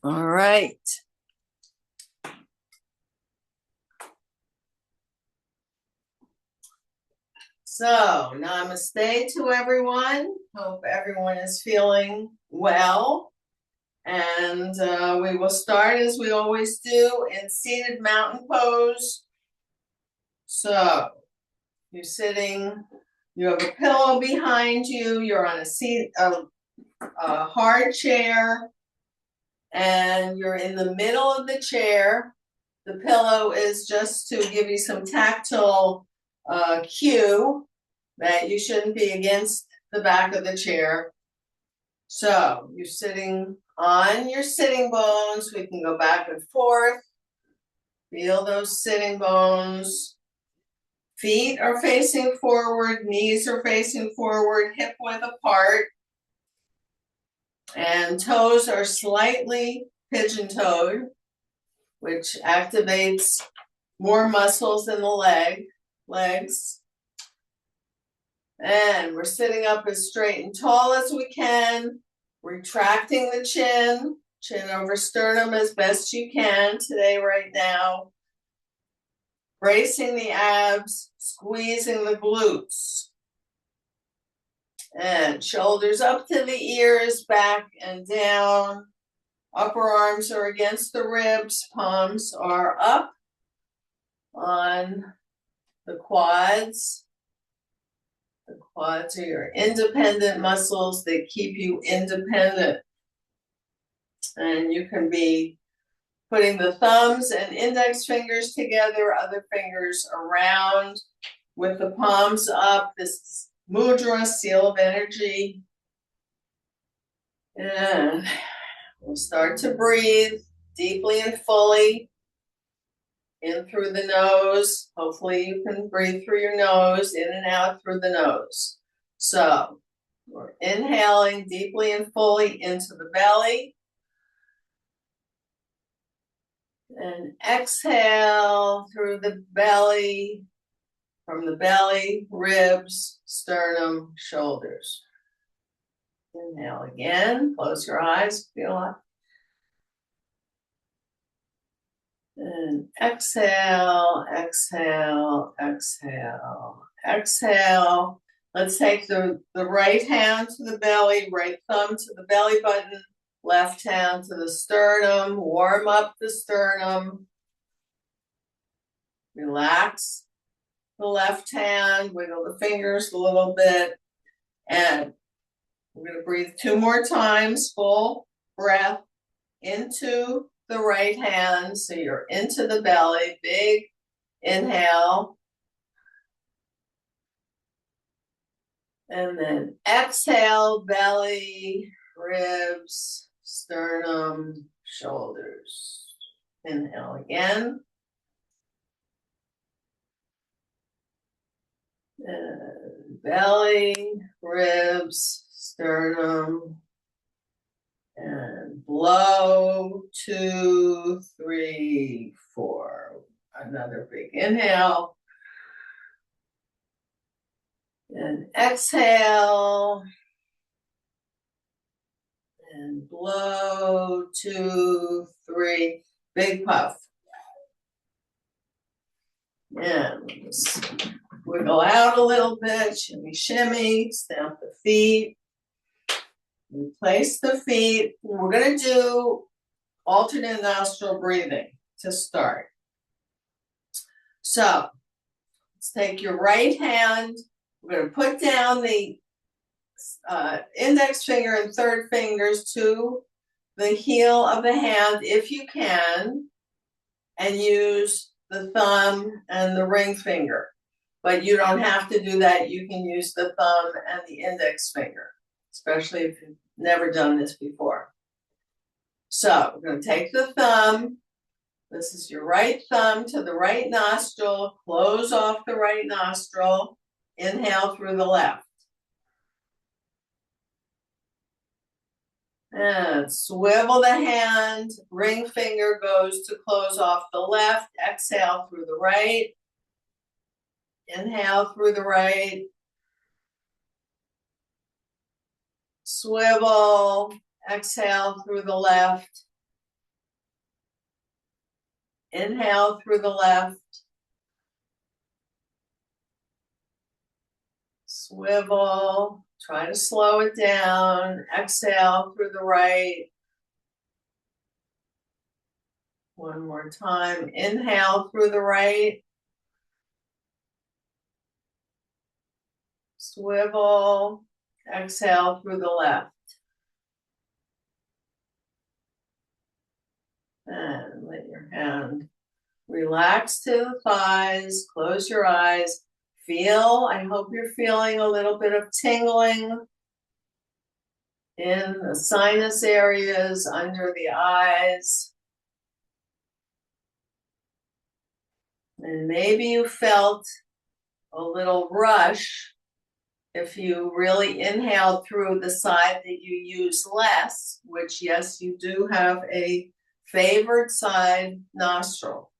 All right. So, namaste to everyone. Hope everyone is feeling well. And we will start as we always do in seated mountain pose. So, you're sitting, you have a pillow behind you, you're on a hard chair, and you're in the middle of the chair. The pillow is just to give you some tactile cue that you shouldn't be against the back of the chair. So you're sitting on your sitting bones. We can go back and forth. Feel those sitting bones. Feet are facing forward, knees are facing forward, hip width apart. And toes are slightly pigeon-toed, which activates more muscles in the legs. And we're sitting up as straight and tall as we can, retracting the chin over sternum as best you can today, right now. Bracing the abs, squeezing the glutes. And shoulders up to the ears, back and down. Upper arms are against the ribs, palms are up on the quads. The quads are your independent muscles. They keep you independent. And you can be putting the thumbs and index fingers together, other fingers around with the palms up. This is mudra, seal of energy. And we'll start to breathe deeply and fully. In through the nose. Hopefully you can breathe through your nose, in and out through the nose. So we're inhaling deeply and fully into the belly. And exhale through the belly, from the belly, ribs, sternum, shoulders. Inhale again, close your eyes, feel it. And exhale, exhale, exhale, exhale. Let's take the right hand to the belly, right thumb to the belly button, left hand to the sternum. Warm up the sternum. Relax the left hand, wiggle the fingers a little bit. And we're going to breathe 2 more times, full breath into the right hand, so you're into the belly, big inhale. And then exhale, belly, ribs, sternum, shoulders. Inhale again. And belly, ribs, sternum, and blow, 2, 3, 4. Another big inhale. And exhale. And blow, 2, 3. Big puff. And just wiggle out a little bit. Shimmy, shimmy. Stamp the feet. Replace the feet. We're going to do alternate nostril breathing to start. So let's take your right hand. We're going to put down the index finger and third fingers to the heel of the hand if you can, and use the thumb and the ring finger. But you don't have to do that. You can use the thumb and the index finger, especially if you've never done this before. So we're going to take the thumb. This is your right thumb to the right nostril. Close off the right nostril. Inhale through the left. And swivel the hand. Ring finger goes to close off the left. Exhale through the right. Inhale through the right. Swivel. Exhale through the left. Inhale through the left. Swivel. Try to slow it down. Exhale through the right. One more time. Inhale through the right. Swivel. Exhale through the left. And let your hand relax to the thighs. Close your eyes. Feel, I hope you're feeling a little bit of tingling in the sinus areas under the eyes. And maybe you felt a little rush if you really inhaled through the side that you use less, which yes, you do have a favored side nostril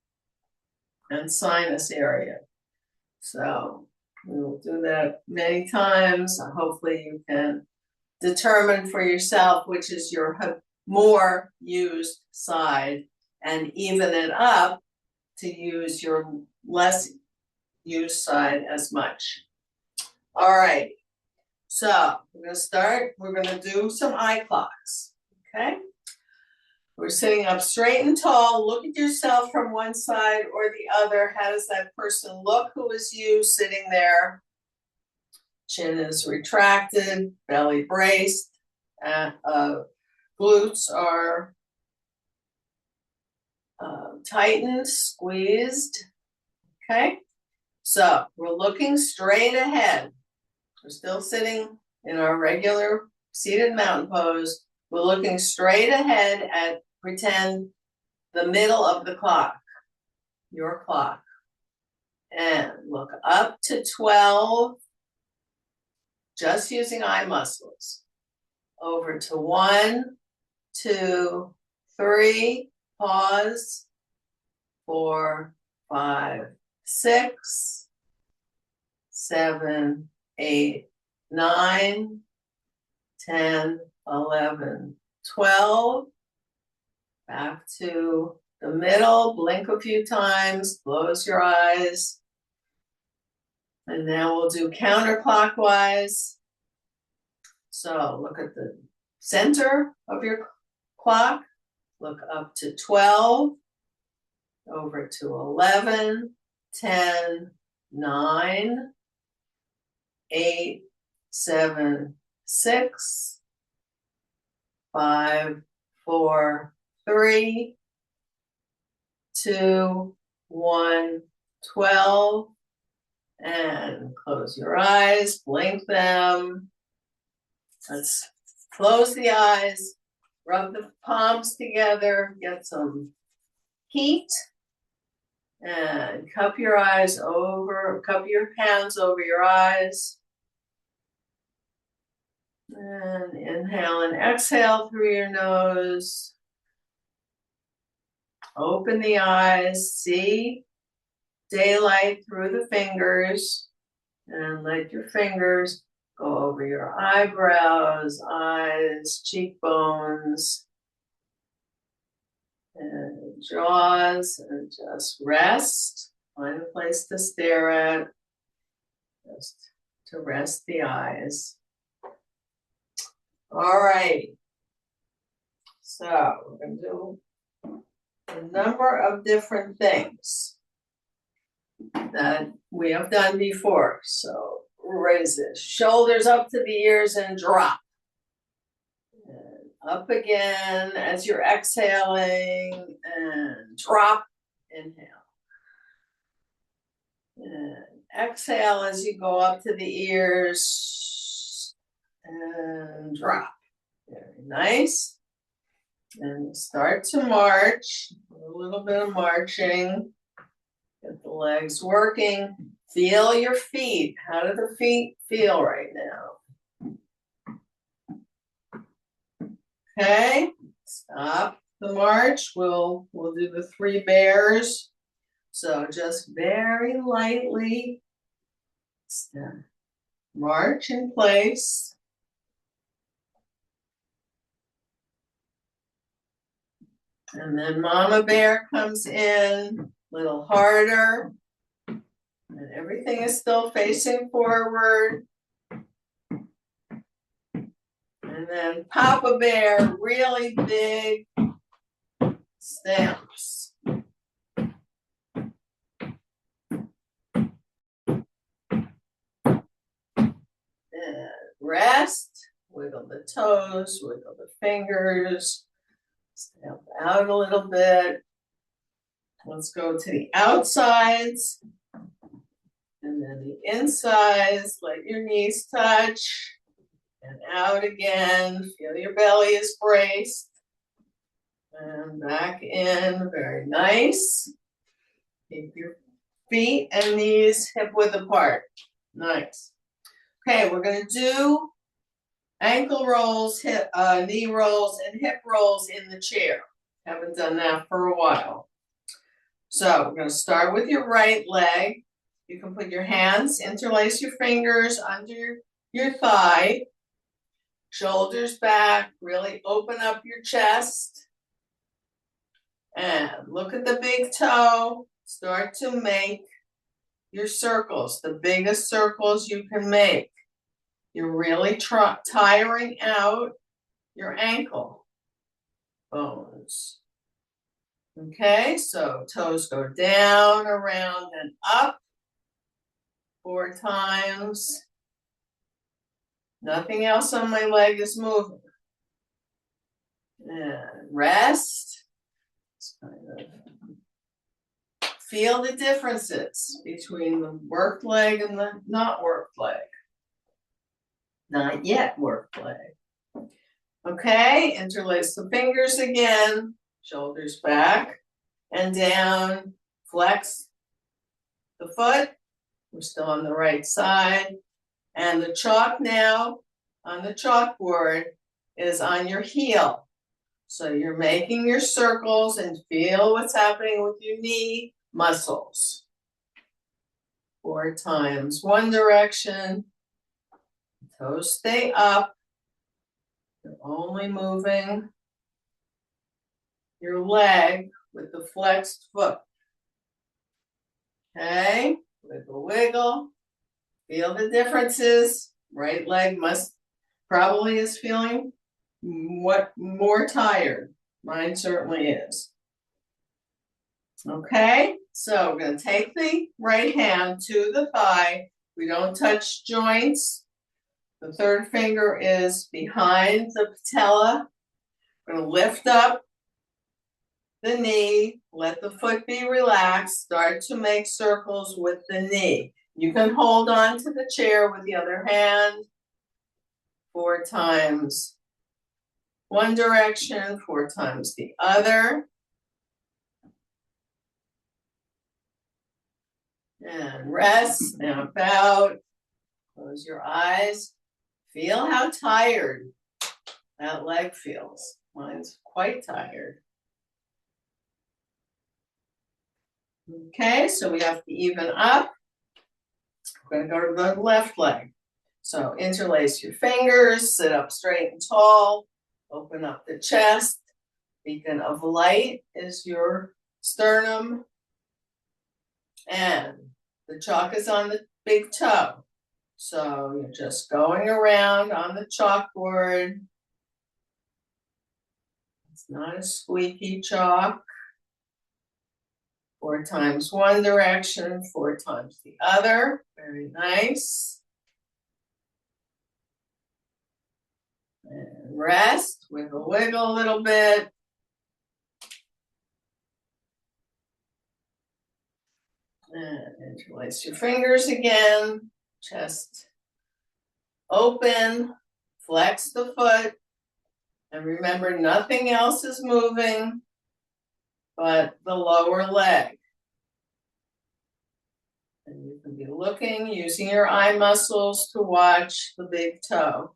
and sinus area. So we will do that many times. Hopefully you can determine for yourself which is your more used side and even it up to use your less used side as much. All right, so we're going to start. We're going to do some eye clocks, okay? We're sitting up straight and tall. Look at yourself from one side or the other. How does that person look who is you sitting there? Chin is retracted, belly braced, glutes are tightened, squeezed, okay? So we're looking straight ahead. We're still sitting in our regular seated mountain pose. We're looking straight ahead at, pretend, the middle of the clock, your clock. And look up to 12, just using eye muscles. Over to 1, 2, 3, pause, 4, 5, 6, 7, 8, 9, 10, 11, 12. Back to the middle, blink a few times, close your eyes. And now we'll do counterclockwise. So look at the center of your clock, look up to 12, over to 11, 10, 9, 8, 7, 6, 5, 4, 3, 2, 1, 12, and close your eyes, blink them. Let's close the eyes, rub the palms together, get some heat, and cup your hands over your eyes. And inhale and exhale through your nose. Open the eyes, see daylight through the fingers, and let your fingers go over your eyebrows, eyes, cheekbones, and jaws, and just rest. Find a place to stare at, just to rest the eyes. All right. So we're going to do a number of different things that we have done before. So raise it, shoulders up to the ears and drop. And up again as you're exhaling and drop, inhale. And exhale as you go up to the ears and drop. Very nice. And start to march, a little bit of marching. Get the legs working. Feel your feet. How do the feet feel right now? Okay, stop the march. We'll do the 3 bears. So just very lightly march in place. And then Mama Bear comes in a little harder. And everything is still facing forward. And then Papa Bear, really big stamps. And rest, wiggle the toes, wiggle the fingers, step out a little bit. Let's go to the outsides. And then the insides, let your knees touch. And out again, feel your belly is braced. And back in, very nice. Keep your feet and knees hip width apart. Nice. Okay, we're gonna do ankle rolls, knee rolls, and hip rolls in the chair. Haven't done that for a while. So we're gonna start with your right leg. You can put your hands, interlace your fingers under your thigh, shoulders back, really open up your chest. And look at the big toe. Start to make your circles, the biggest circles you can make. You're really tiring out your ankle bones. Okay, so toes go down, around, and up 4 times. Nothing else on my leg is moving. And rest. Just kind of feel the differences between the worked leg and the not worked leg. Not yet worked leg. Okay, interlace the fingers again, shoulders back and down, flex the foot. We're still on the right side. And the chalk now on the chalkboard is on your heel. So you're making your circles and feel what's happening with your knee muscles. 4 times, one direction. Toes stay up. You're only moving your leg with the flexed foot. Okay, wiggle, wiggle. Feel the differences. Right leg probably is feeling more tired. Mine certainly is. Okay, so we're going to take the right hand to the thigh. We don't touch joints. The third finger is behind the patella. We're going to lift up the knee, let the foot be relaxed, start to make circles with the knee. You can hold on to the chair with the other hand 4 times. One direction, 4 times the other. And rest, snap out, close your eyes. Feel how tired that leg feels. Mine's quite tired. Okay, so we have to even up. We're going to go to the left leg. So interlace your fingers, sit up straight and tall, open up the chest. Beacon of light is your sternum. And the chalk is on the big toe. So you're just going around on the chalkboard. It's not a squeaky chalk. 4 times one direction, 4 times the other. Very nice. And rest, wiggle, wiggle a little bit. And interlace your fingers again. Chest open, flex the foot. And remember, nothing else is moving but the lower leg. And you can be looking, using your eye muscles to watch the big toe.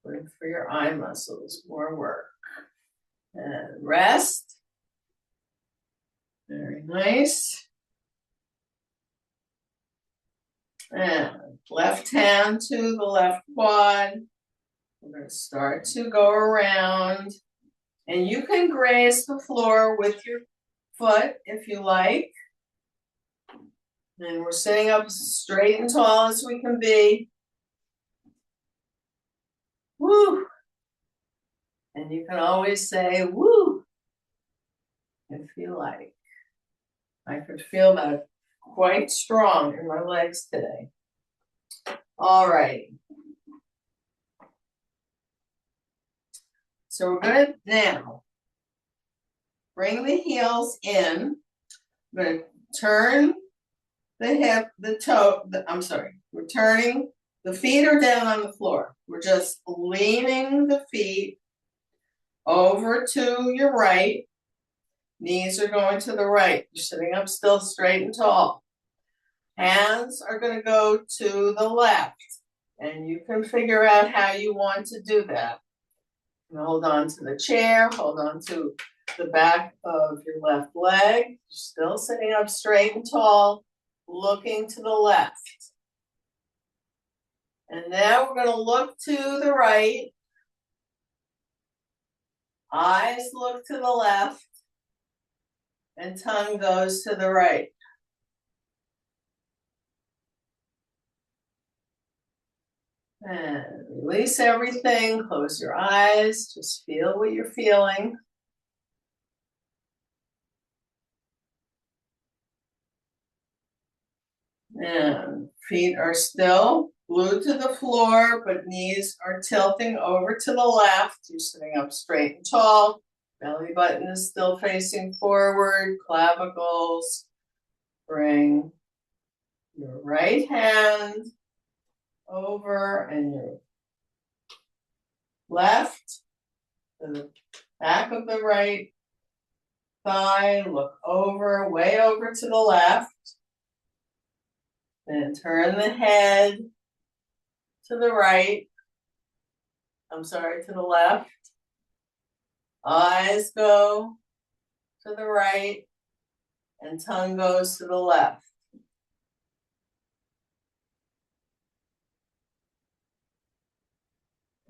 Look for your eye muscles, more work. And rest. Very nice. And left hand to the left quad. We're going to start to go around. And you can graze the floor with your foot if you like. And we're sitting up straight and tall as we can be. Woo! And you can always say, woo, if you like. I could feel that quite strong in my legs today. All right. So we're going to now bring the heels in. I'm going to turn the hip, the toe, we're turning, the feet are down on the floor. We're just leaning the feet over to your right. Knees are going to the right. You're sitting up still straight and tall. Hands are going to go to the left. And you can figure out how you want to do that. And hold on to the chair, hold on to the back of your left leg. Still sitting up straight and tall, looking to the left. And now we're going to look to the right. Eyes look to the left. And tongue goes to the right. And release everything. Close your eyes. Just feel what you're feeling. And feet are still glued to the floor, but knees are tilting over to the left. You're sitting up straight and tall. Belly button is still facing forward. Clavicles. Bring your right hand over and your left to the back of the right thigh. Look over, way over to the left. Then turn the head to the right. To the left. Eyes go to the right and tongue goes to the left.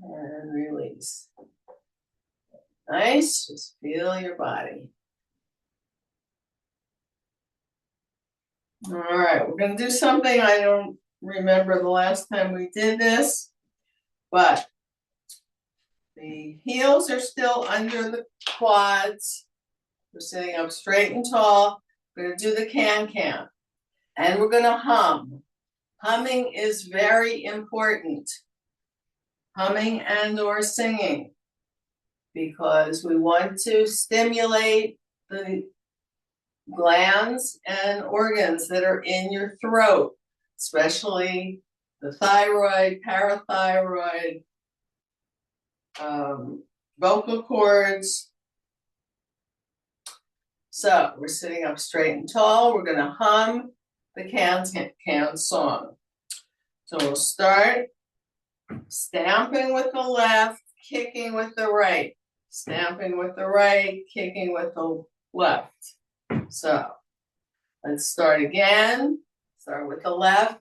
And release. Nice, just feel your body. All right, we're going to do something I don't remember the last time we did this, but the heels are still under the quads. We're sitting up straight and tall. We're going to do the can-can. And we're going to hum. Humming is very important. Humming and or singing. Because we want to stimulate the glands and organs that are in your throat, especially the thyroid, parathyroid, vocal cords. So we're sitting up straight and tall. We're going to hum the can song. So we'll start stamping with the left, kicking with the right. Stamping with the right, kicking with the left. So let's start again. Start with the left.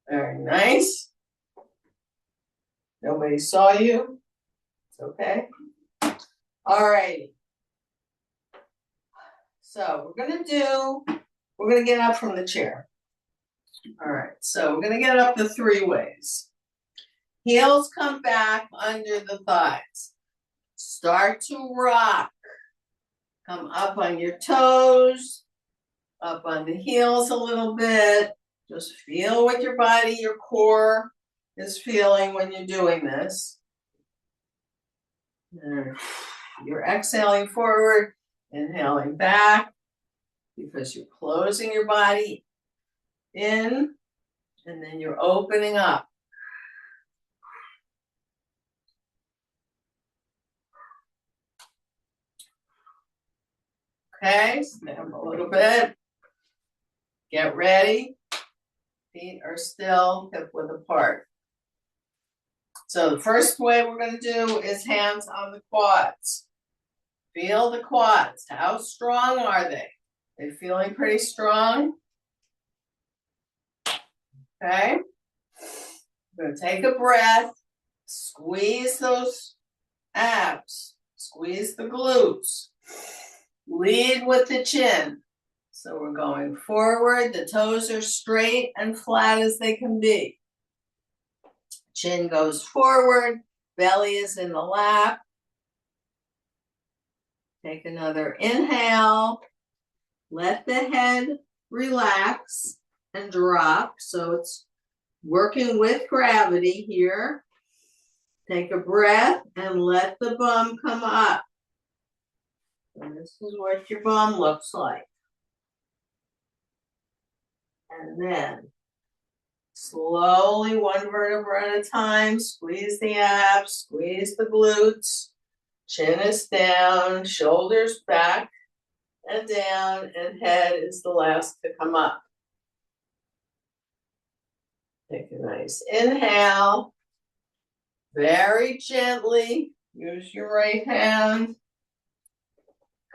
Very nice. Nobody saw you. It's okay. All right. So we're going to get up from the chair. All right. So we're going to get up the 3 ways. Heels come back under the thighs. Start to rock. Come up on your toes, up on the heels a little bit. Just feel what your body, your core is feeling when you're doing this. And you're exhaling forward, inhaling back, because you're closing your body in, and then you're opening up. Okay, stand a little bit. Get ready. Feet are still hip width apart. So the first way we're going to do is hands on the quads. Feel the quads. How strong are they? They feeling pretty strong? Okay. We're going to take a breath. Squeeze those abs. Squeeze the glutes. Lead with the chin. So we're going forward. The toes are straight and flat as they can be. Chin goes forward. Belly is in the lap. Take another inhale. Let the head relax and drop. So it's working with gravity here. Take a breath and let the bum come up. And this is what your bum looks like. And then slowly, one vertebra at a time, squeeze the abs, squeeze the glutes. Chin is down, shoulders back and down, and head is the last to come up. Take a nice inhale. Very gently, use your right hand.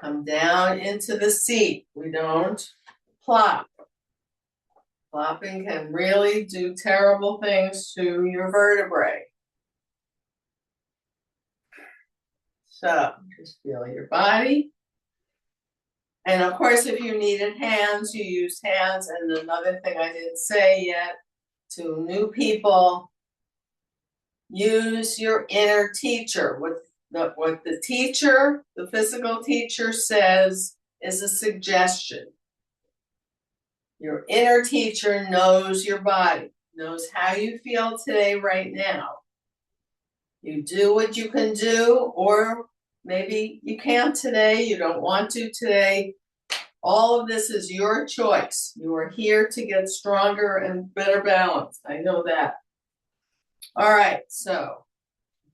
Come down into the seat. We don't plop. Plopping can really do terrible things to your vertebrae. So just feel your body. And of course, if you needed hands, you use hands. And another thing I didn't say yet to new people, use your inner teacher. What the teacher, the physical teacher says is a suggestion. Your inner teacher knows your body, knows how you feel today, right now. You do what you can do, or maybe you can't today, you don't want to today. All of this is your choice. You are here to get stronger and better balanced. I know that. All right, so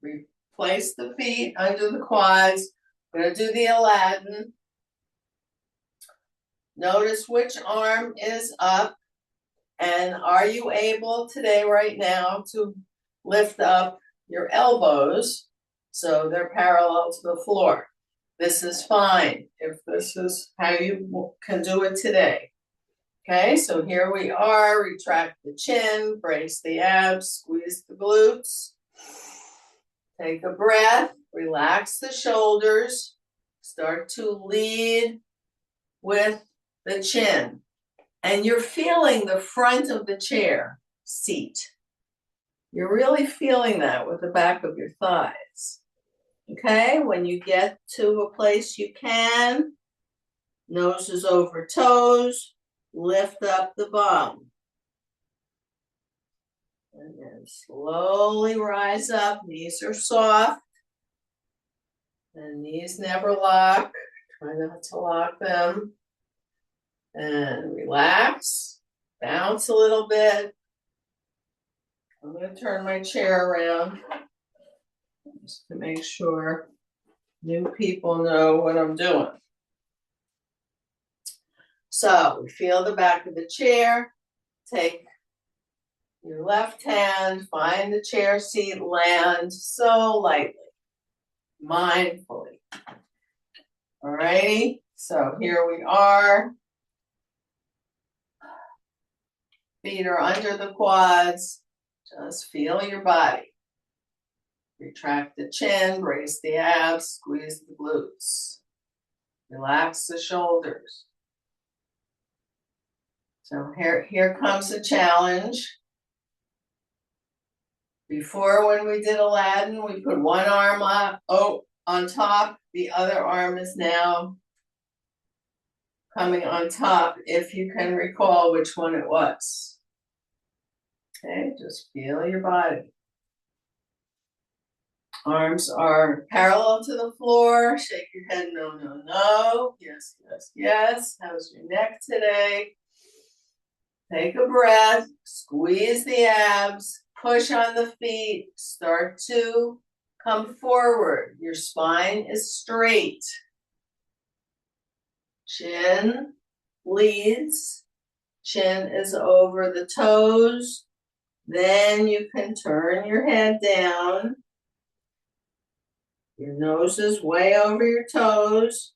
we place the feet under the quads. We're going to do the Aladdin. Notice which arm is up. And are you able today, right now, to lift up your elbows so they're parallel to the floor? This is fine if this is how you can do it today. Okay, so here we are. Retract the chin, brace the abs, squeeze the glutes. Take a breath, relax the shoulders. Start to lead with the chin. And you're feeling the front of the chair seat. You're really feeling that with the back of your thighs. Okay, when you get to a place you can, nose is over toes, lift up the bum. And then slowly rise up, knees are soft. And knees never lock, try not to lock them. And relax, bounce a little bit. I'm going to turn my chair around just to make sure new people know what I'm doing. So we feel the back of the chair. Take your left hand, find the chair seat, land so lightly, mindfully. All righty, so here we are. Feet are under the quads. Just feel your body. Retract the chin, brace the abs, squeeze the glutes. Relax the shoulders. So here comes a challenge. Before, when we did Aladdin, we put one arm up, on top. The other arm is now coming on top, if you can recall which one it was. Okay, just feel your body. Arms are parallel to the floor. Shake your head, no, no, no. Yes, yes, yes. How's your neck today? Take a breath, squeeze the abs, push on the feet, start to come forward. Your spine is straight. Chin leads, chin is over the toes. Then you can turn your head down. Your nose is way over your toes.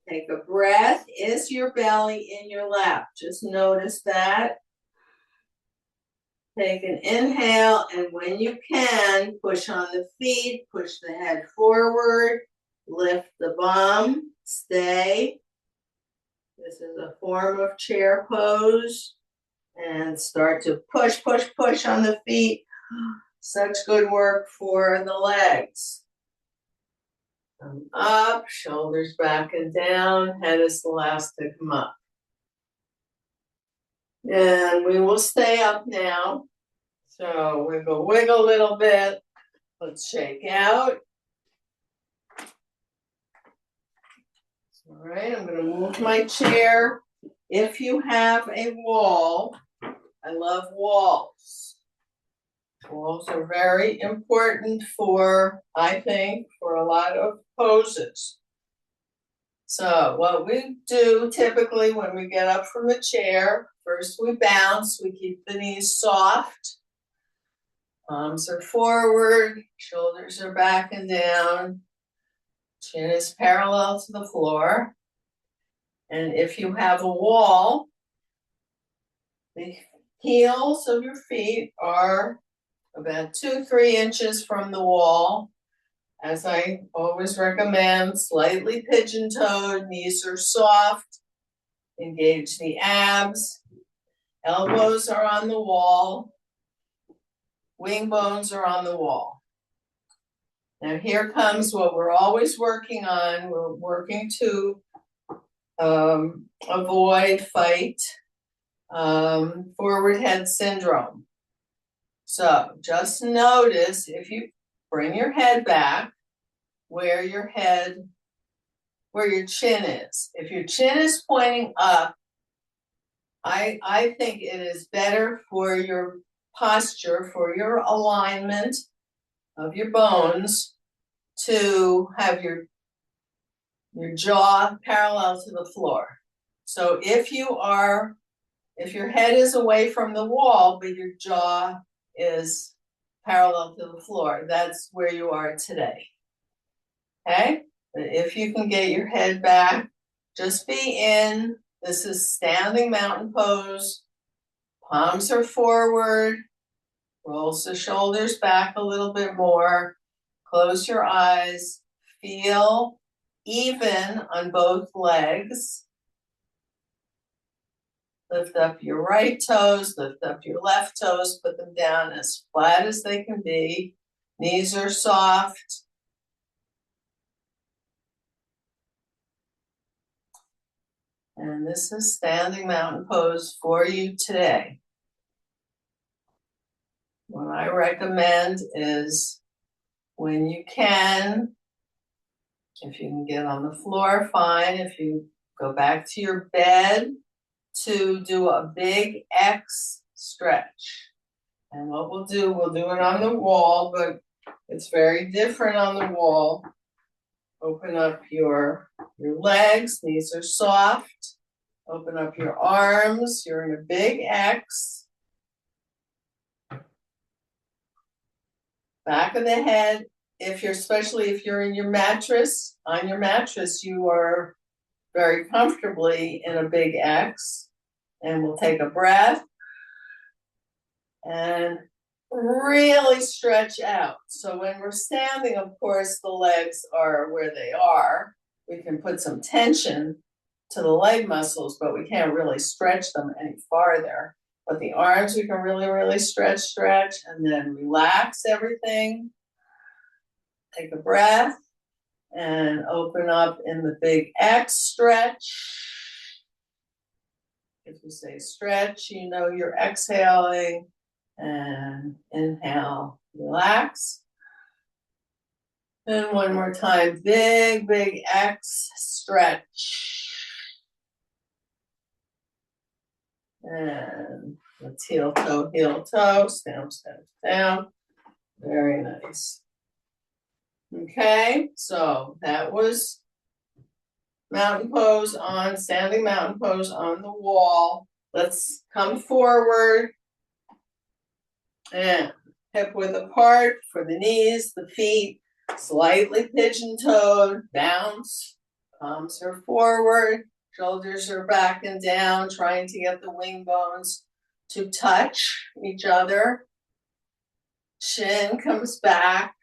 Take a breath. Is your belly in your lap? Just notice that. Take an inhale, and when you can, push on the feet, push the head forward, lift the bum, stay. This is a form of chair pose. And start to push, push, push on the feet. Such good work for the legs. Come up, shoulders back and down, head is the last to come up. And we will stay up now. So wiggle, wiggle a little bit. Let's shake out. All right, I'm going to move my chair. If you have a wall, I love walls. Walls are very important for, I think, for a lot of poses. So what we do typically when we get up from the chair, first we bounce, we keep the knees soft. Palms are forward, shoulders are back and down. Chin is parallel to the floor. And if you have a wall, the heels of your feet are about 2-3 inches from the wall. As I always recommend, slightly pigeon-toed, knees are soft, engage the abs, elbows are on the wall, wing bones are on the wall. Now here comes what we're always working on. We're working to fight forward head syndrome. So just notice if you bring your head back where your chin is. If your chin is pointing up, I think it is better for your posture, for your alignment of your bones to have your jaw parallel to the floor. So if your head is away from the wall, but your jaw is parallel to the floor, that's where you are today. Okay? But if you can get your head back, just be in. This is standing mountain pose. Palms are forward. Rolls the shoulders back a little bit more. Close your eyes. Feel even on both legs. Lift up your right toes, lift up your left toes, put them down as flat as they can be. Knees are soft. And this is standing mountain pose for you today. What I recommend is when you can, if you can get on the floor, fine. If you go back to your bed, to do a big X stretch. And what we'll do it on the wall, but it's very different on the wall. Open up your legs, knees are soft. Open up your arms, you're in a big X. Back of the head, especially if you're in your mattress, on your mattress, you are very comfortably in a big X. And we'll take a breath and really stretch out. So when we're standing, of course, the legs are where they are. We can put some tension to the leg muscles, but we can't really stretch them any farther. But the arms, we can really, really stretch, and then relax everything. Take a breath and open up in the big X stretch. If you say stretch, you know you're exhaling. And inhale, relax. And one more time, big, big X stretch. And let's heel toe, stamp, down. Very nice. Okay, so that was standing mountain pose on the wall. Let's come forward. And hip width apart for the knees, the feet, slightly pigeon-toed, bounce, palms are forward, shoulders are back and down, trying to get the wing bones to touch each other. Chin comes back,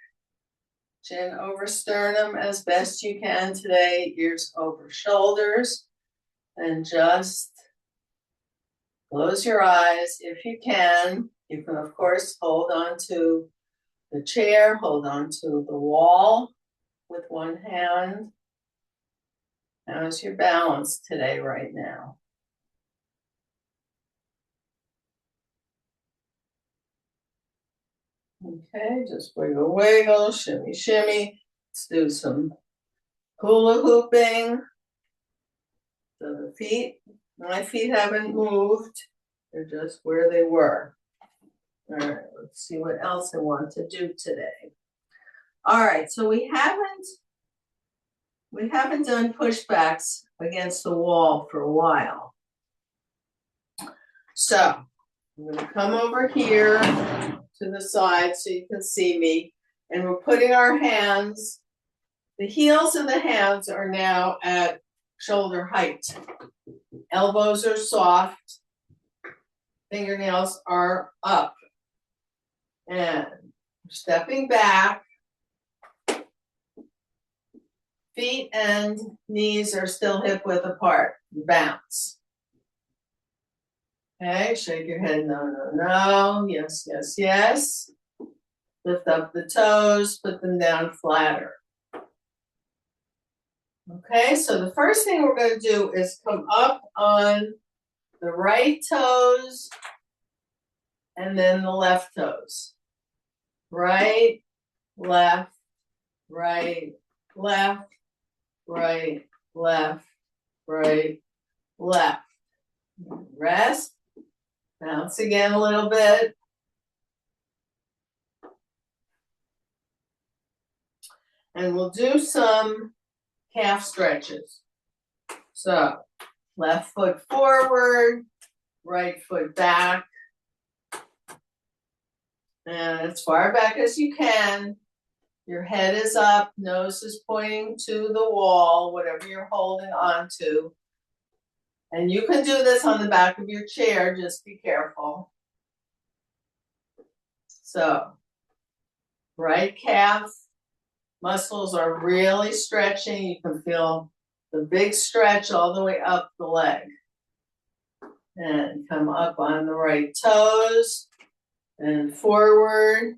chin over sternum as best you can today, ears over shoulders, and just close your eyes if you can. You can, of course, hold on to the chair, hold on to the wall with one hand. How's your balance today, right now? Okay, just wiggle, wiggle, shimmy, shimmy. Let's do some hula hooping. So the feet, my feet haven't moved. They're just where they were. All right, let's see what else I want to do today. All right, so we haven't done pushbacks against the wall for a while. So I'm going to come over here to the side so you can see me, and we're putting our hands, the heels of the hands are now at shoulder height. Elbows are soft, fingernails are up, and stepping back, feet and knees are still hip width apart. Bounce. Okay, shake your head, no, no, no, yes, yes, yes. Lift up the toes, put them down flatter. Okay, so the first thing we're going to do is come up on the right toes and then the left toes. Right, left, right, left, right, left, right, left. Rest. Bounce again a little bit. And we'll do some calf stretches. So left foot forward, right foot back. And as far back as you can. Your head is up, nose is pointing to the wall, whatever you're holding on to. And you can do this on the back of your chair, just be careful. So, right calf muscles are really stretching. You can feel the big stretch all the way up the leg. And come up on the right toes and forward.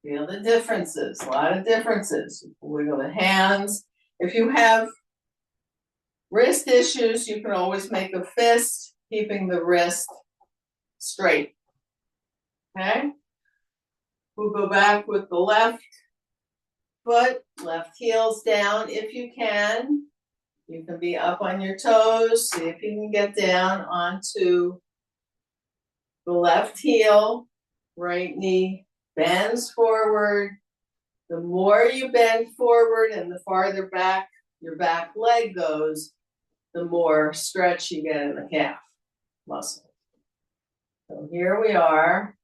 Feel the differences, a lot of differences. Wiggle the hands. If you have wrist issues, you can always make a fist, keeping the wrist straight. Okay? We'll go back with the left foot, left heels down if you can. You can be up on your toes. See if you can get down onto the left heel. Right knee bends forward. The more you bend forward and the farther back your back leg goes, the more stretch you get in the calf muscle. So here we are.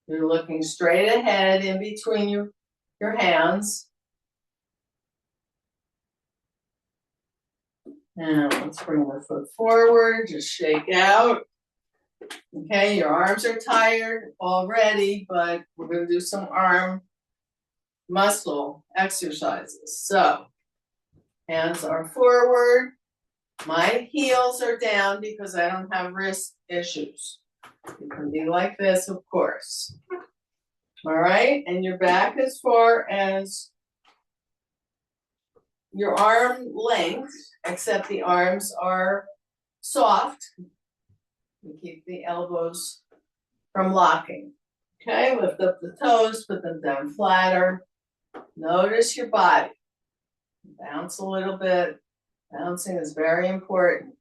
You're looking straight ahead in between your hands. And let's bring the foot forward, just shake out. Okay, your arms are tired already, but we're going to do some arm muscle exercises. So, hands are forward. My heels are down because I don't have wrist issues. You can be like this, of course. All right, and your back as far as your arm length, except the arms are soft. You keep the elbows from locking. Okay, lift up the toes, put them down flatter. Notice your body. Bounce a little bit. Bouncing is very important.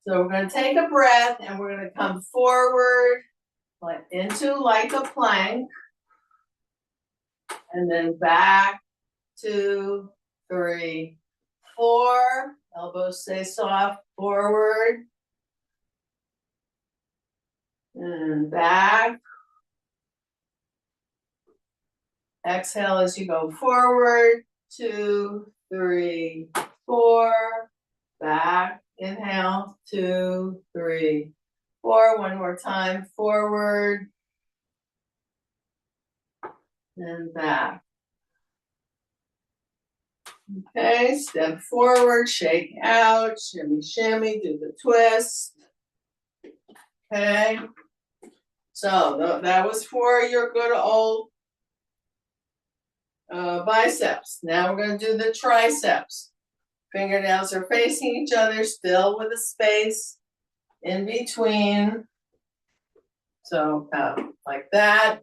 So we're going to take a breath and we're going to come forward into like a plank. And then back, 2, 3, 4. Elbows stay soft, forward. and back. Exhale as you go forward. 2, 3, 4. Back. Inhale. 2, 3, 4. One more time. Forward. And back. Okay, step forward, shake out, shimmy, shimmy, do the twist. Okay, so that was for your good old biceps. Now we're going to do the triceps. Fingernails are facing each other, still with a space in between. So like that.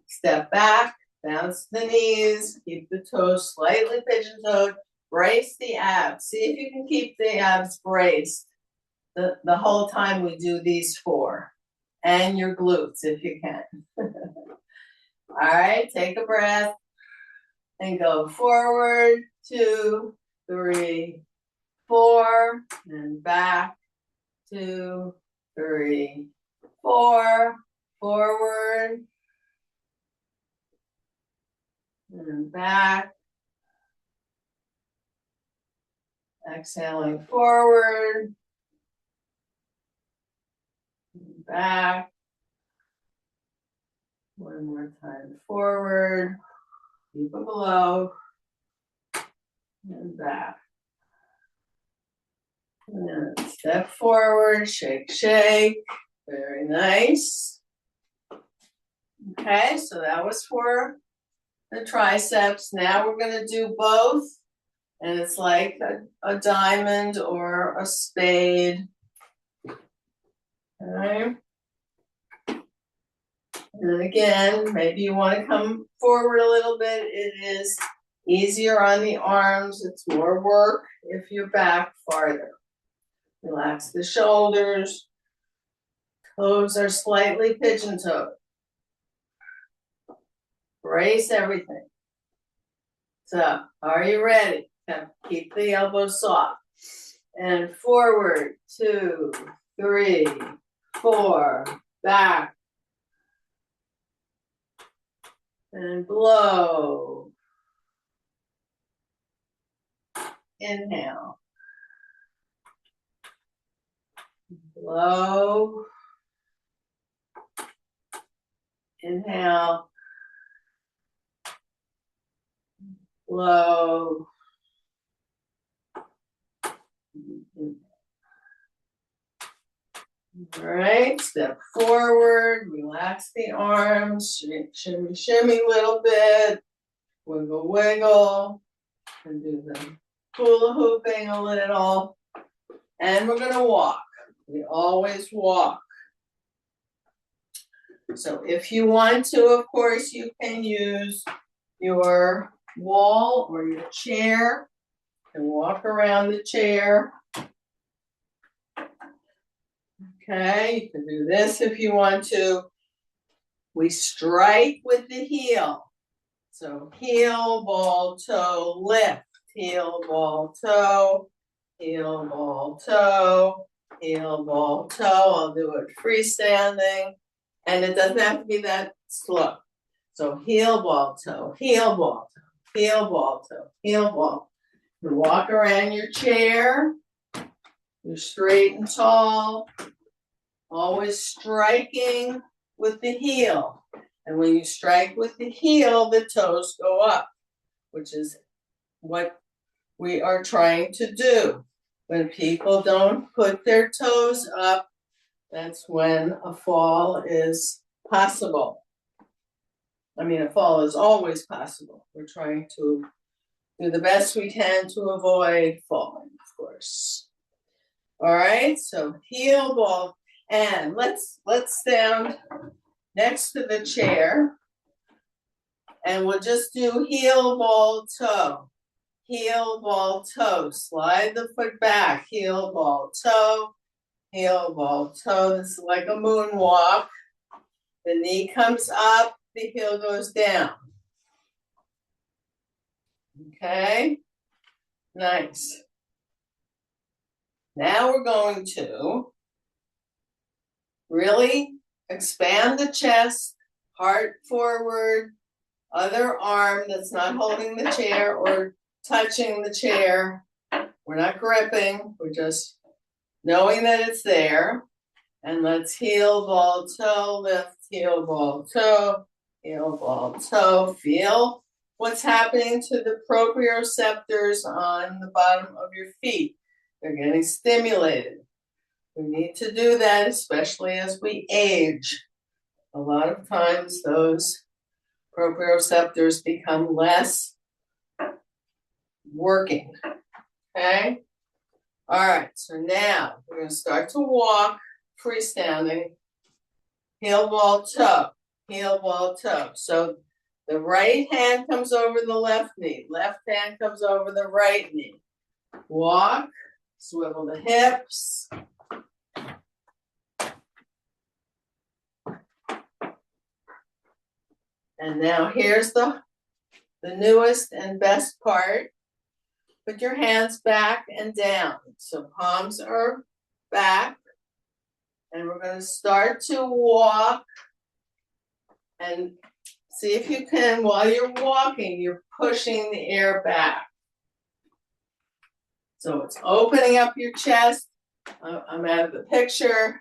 Step back, bounce the knees, keep the toes slightly pigeon-toed, brace the abs. See if you can keep the abs braced the whole time we do these 4. And your glutes if you can. All right, take a breath and go forward. 2, 3, 4, and back. 2, 3, 4, forward. And back. Exhaling forward. And back. One more time forward. Keep it below. And back. And step forward. Shake, shake. Very nice. Okay, so that was for the triceps. Now we're going to do both. And it's like a diamond or a spade. Okay. And again, maybe you want to come forward a little bit. It is easier on the arms. It's more work if you're back farther. Relax the shoulders. Toes are slightly pigeon-toed. Brace everything. So, are you ready? Keep the elbows soft. And forward, 2, 3, 4, back. And blow. Inhale. Blow. Inhale. Blow. All right, step forward, relax the arms, shimmy, shimmy a little bit, wiggle, wiggle, and do the hula hooping a little. And we're gonna walk. We always walk. So if you want to, of course, you can use your wall or your chair and walk around the chair. Okay, you can do this if you want to. We strike with the heel. So heel, ball, toe, lift. Heel, ball, toe. Heel, ball, toe. Heel, ball, toe. I'll do it freestanding. And it doesn't have to be that slow. So heel, ball, toe. Heel, ball, toe. Heel, ball, toe. Heel, ball. You walk around your chair. You're straight and tall. Always striking with the heel. And when you strike with the heel, the toes go up, which is what we are trying to do. When people don't put their toes up, that's when a fall is possible. I mean, a fall is always possible. We're trying to do the best we can to avoid falling, of course. All right, so heel, ball. And let's stand next to the chair and we'll just do heel, ball, toe. Heel, ball, toe. Slide the foot back. Heel, ball, toe. Heel, ball, toe. This is like a moonwalk. The knee comes up, the heel goes down. Okay, nice. Now we're going to really expand the chest, heart forward, other arm that's not holding the chair or touching the chair. We're not gripping, we're just knowing that it's there. And let's heel, ball, toe, lift, heel, ball, toe, heel, ball, toe. Feel what's happening to the proprioceptors on the bottom of your feet. They're getting stimulated. We need to do that, especially as we age. A lot of times those proprioceptors become less working, okay? All right, so now we're going to start to walk freestanding, heel, ball, toe, heel, ball, toe. So the right hand comes over the left knee, left hand comes over the right knee. Walk, swivel the hips. And now here's the newest and best part. Put your hands back and down. So palms are back. And we're going to start to walk. And see if you can, while you're walking, you're pushing the air back. So it's opening up your chest. I'm out of the picture.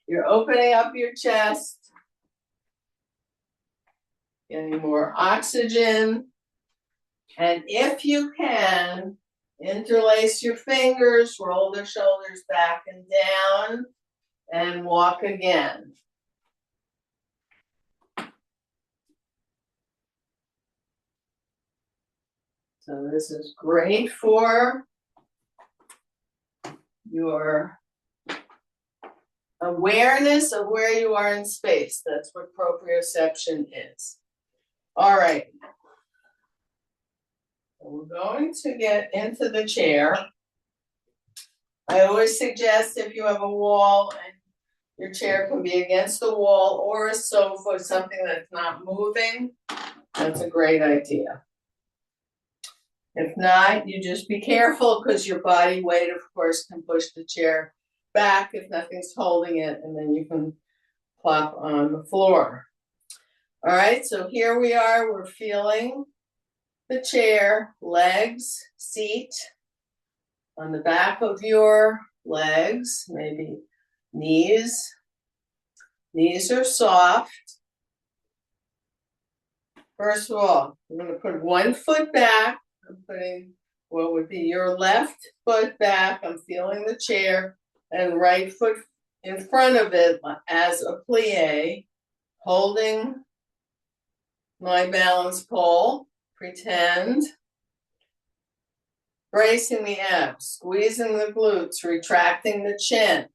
You're opening up your chest. Getting more oxygen. And if you can, interlace your fingers, roll the shoulders back and down, and walk again. So this is great for your awareness of where you are in space. That's what proprioception is. All right. So we're going to get into the chair. I always suggest if you have a wall and your chair can be against the wall or a sofa, something that's not moving, that's a great idea. If not, you just be careful because your body weight, of course, can push the chair back if nothing's holding it, and then you can plop on the floor. All right, so here we are. We're feeling the chair, legs, seat, on the back of your legs, maybe knees. Knees are soft. First of all, I'm going to put one foot back. I'm putting what would be your left foot back. I'm feeling the chair, and right foot in front of it as a plie, holding my balance pole. Pretend. Bracing the abs, squeezing the glutes, retracting the chin.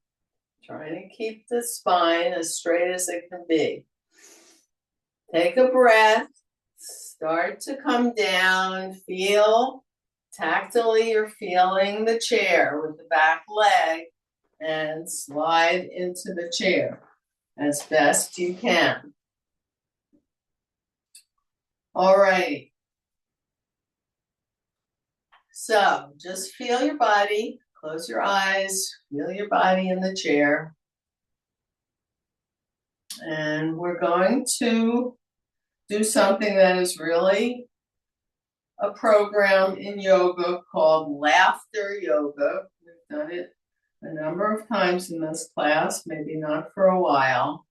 Trying to keep the spine as straight as it can be. Take a breath. Start to come down. Feel tactily, you're feeling the chair with the back leg, and slide into the chair as best you can. All right. So just feel your body, close your eyes, feel your body in the chair. And we're going to do something that is really a program in yoga called laughter yoga. We've done it a number of times in this class, maybe not for a while.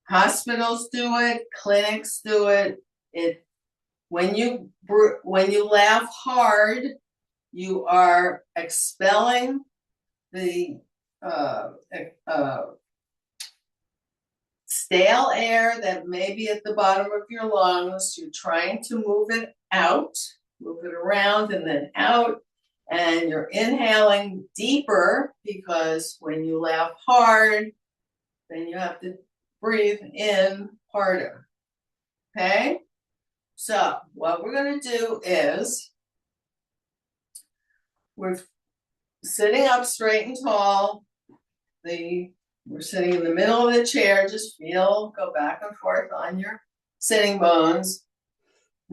Hospitals do it, clinics do it. When you laugh hard, you are expelling the stale air that may be at the bottom of your lungs. You're trying to move it out, move it around and then out. And you're inhaling deeper because when you laugh hard, then you have to breathe in harder. Okay? So what we're going to do is we're sitting up straight and tall. We're sitting in the middle of the chair. Just go back and forth on your sitting bones.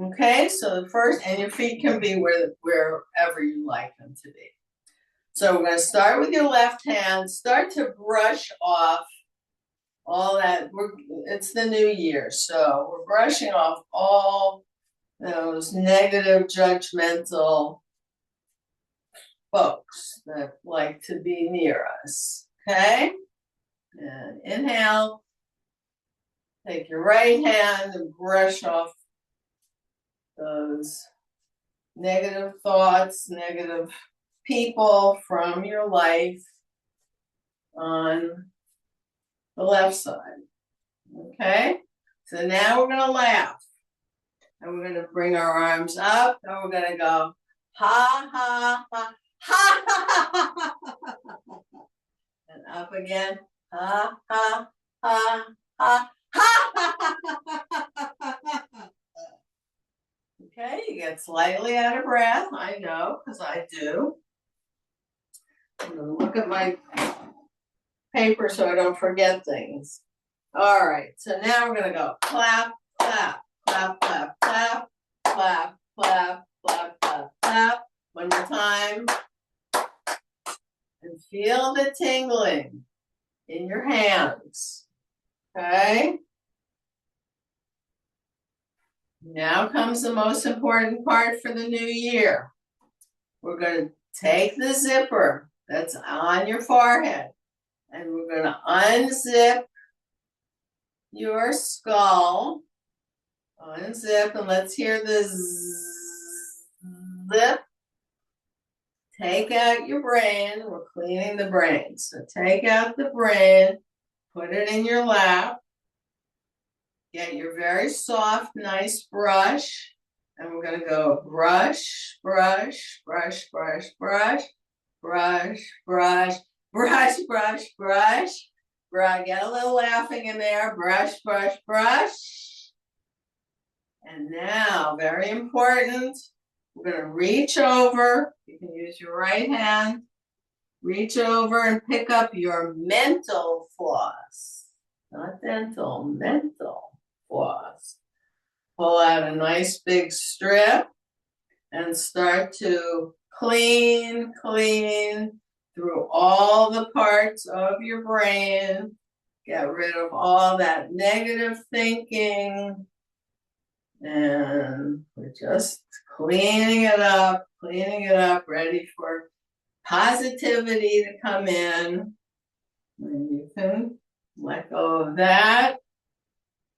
Okay, so the first, and your feet can be wherever you like them to be. So we're going to start with your left hand. Start to brush off all that. It's the new year, so we're brushing off all those negative, judgmental folks that like to be near us. Okay? And inhale. Take your right hand and brush off those negative thoughts, negative people from your life on the left side. Okay? So now we're going to laugh. And we're going to bring our arms up and we're going to go, ha, ha, ha, ha, ha, ha, ha. And up again, ha, ha, ha, ha, ha, ha, ha. Okay, you get slightly out of breath. I know, because I do. I'm going to look at my paper so I don't forget things. All right, so now we're going to go clap, clap, clap, clap, clap, clap, clap, clap, clap, clap. One more time. And feel the tingling in your hands. Okay? Now comes the most important part for the new year. We're going to take the zipper that's on your forehead and we're going to unzip your skull. Unzip and let's hear the zip. Take out your brain. We're cleaning the brain. So take out the brain, put it in your lap. Get your very soft, nice brush. And we're going to go brush, brush, brush, brush, brush, brush, brush, brush, brush, brush, brush. Get a little laughing in there. Brush, brush, brush. And now, very important, we're going to reach over. You can use your right hand. Reach over and pick up your mental floss. Not dental, mental floss. Pull out a nice big strip and start to clean through all the parts of your brain. Get rid of all that negative thinking. And we're just cleaning it up, ready for positivity to come in. And you can let go of that.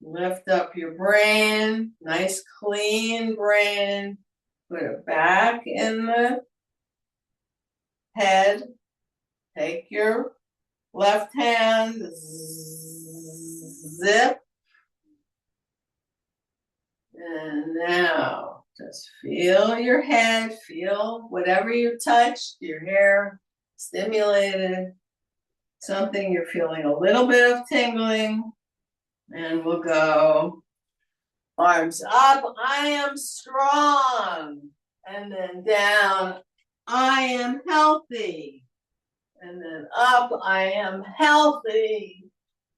Lift up your brain, nice clean brain. Put it back in the head. Take your left hand, zip. And now just feel your head, feel whatever you touched, your hair stimulated, something you're feeling a little bit of tingling. And we'll go arms up, I am strong. And then down, I am healthy. And then up, I am healthy.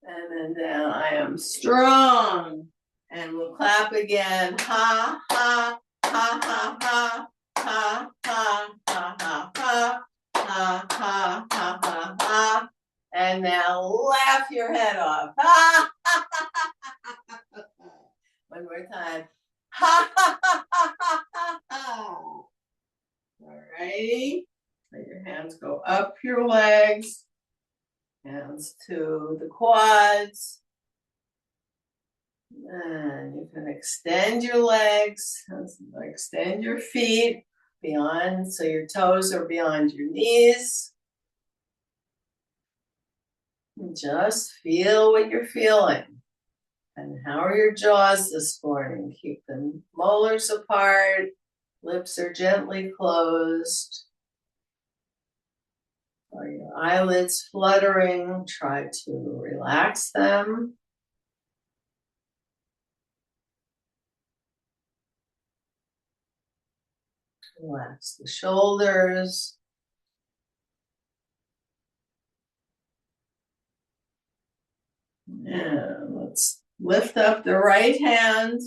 And then down, I am strong. And we'll clap again. Ha, ha, ha, ha, ha, ha, ha, ha, ha, ha, ha, ha, ha, ha, ha. And now laugh your head off. Ha, ha, ha, ha, ha. One more time. Ha, ha, ha, ha, ha, ha, ha. All righty. Let your hands go up your legs. Hands to the quads. And you can extend your legs, extend your feet beyond, so your toes are beyond your knees. And just feel what you're feeling. And how are your jaws this morning? Keep the molars apart. Lips are gently closed. Are your eyelids fluttering? Try to relax them. Relax the shoulders. And let's lift up the right hand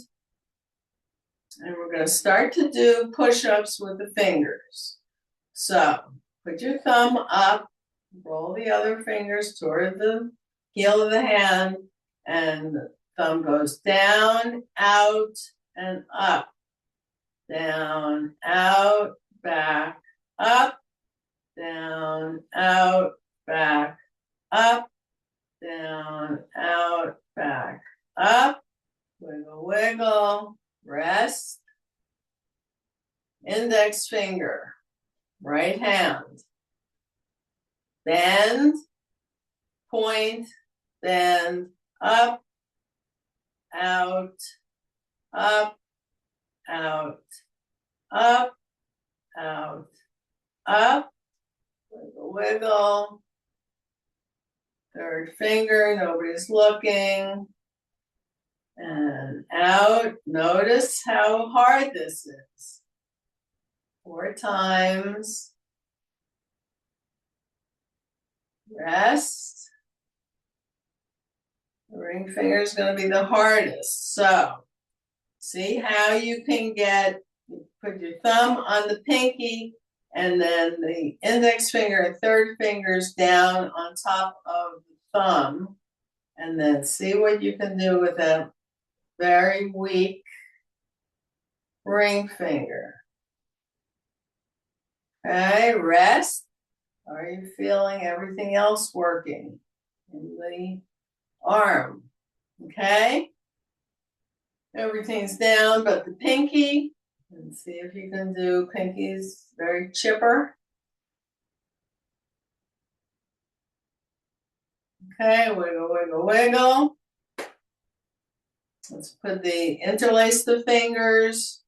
And we're going to start to do push-ups with the fingers. So put your thumb up, roll the other fingers toward the heel of the hand, and the thumb goes down, out, and up. Down, out, back, up, down, out, back, up, down, out, back, up, wiggle, wiggle, rest, index finger, right hand, bend, point, bend, up, out, up, out, up, out, up, wiggle, wiggle, third finger, nobody's looking, and out. Notice how hard this is. 4 times. Rest. The ring finger is going to be the hardest. So, see how you can put your thumb on the pinky and then the index finger and third fingers down on top of the thumb. And then see what you can do with a very weak ring finger. Okay, rest. Are you feeling everything else working in the arm? Okay. Everything's down but the pinky. And see if you can do pinkies very chipper. Okay, wiggle, wiggle, wiggle. Let's interlace the fingers,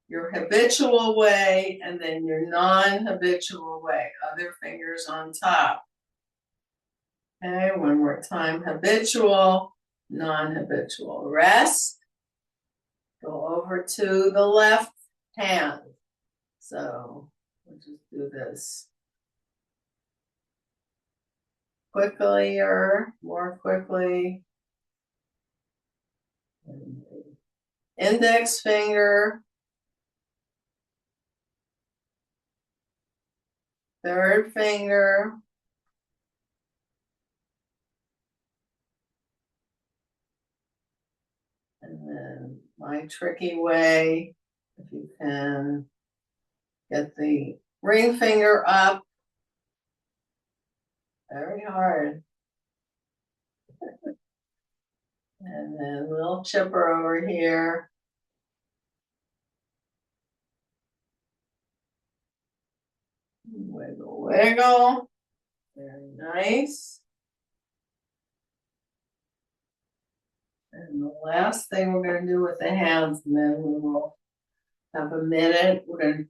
your habitual way, and then your non-habitual way, other fingers on top. Okay, one more time, habitual, non-habitual. Rest. Go over to the left hand. So we'll just do this quickly or more quickly. Index finger, third finger, and then my tricky way, if you can get the ring finger up, very hard. And then a little chipper over here. Wiggle, wiggle. Very nice. And the last thing we're going to do with the hands, and then we will have a minute. We're going to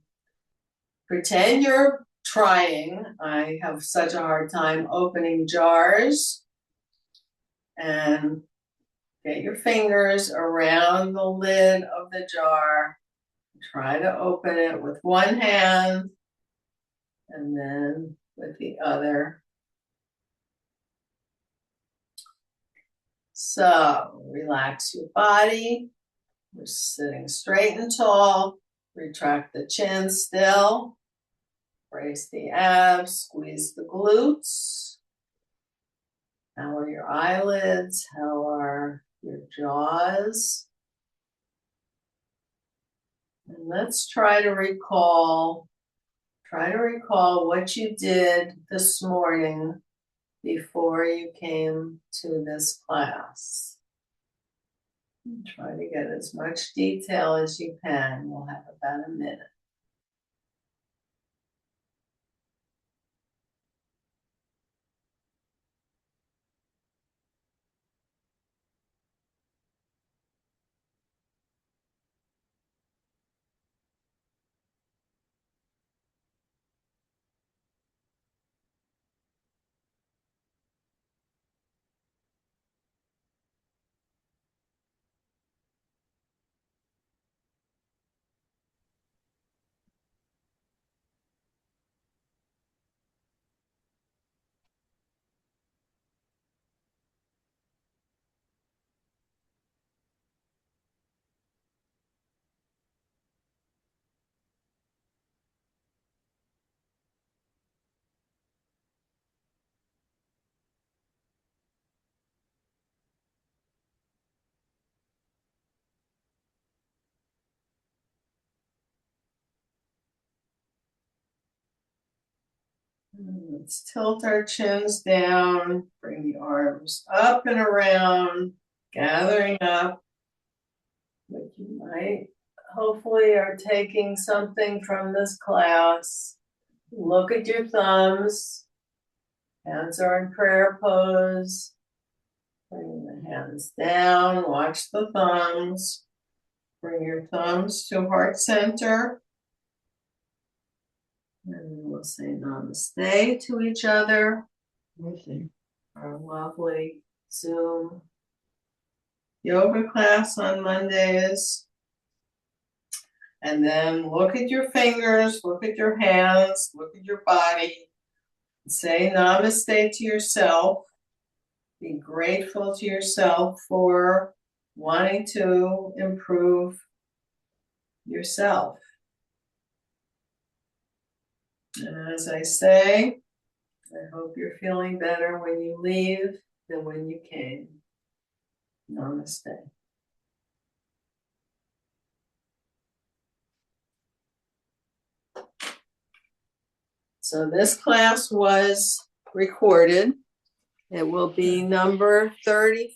pretend you're trying. I have such a hard time opening jars. And get your fingers around the lid of the jar. Try to open it with one hand and then with the other. So relax your body. We're sitting straight and tall. Retract the chin still. Brace the abs, squeeze the glutes. How are your eyelids? How are your jaws? And let's try to recall what you did this morning before you came to this class. Try to get as much detail as you can. We'll have about a minute. Let's tilt our chins down, bring the arms up and around, gathering up. But you might, hopefully, are taking something from this class. Look at your thumbs. Hands are in prayer pose. Bring the hands down, watch the thumbs. Bring your thumbs to heart center. And we'll say namaste to each other. Our lovely Zoom yoga class on Mondays. And then look at your fingers, look at your hands, look at your body. Say namaste to yourself. Be grateful to yourself for wanting to improve yourself. And as I say, I hope you're feeling better when you leave than when you came. Namaste. So this class was recorded. It will be number 30.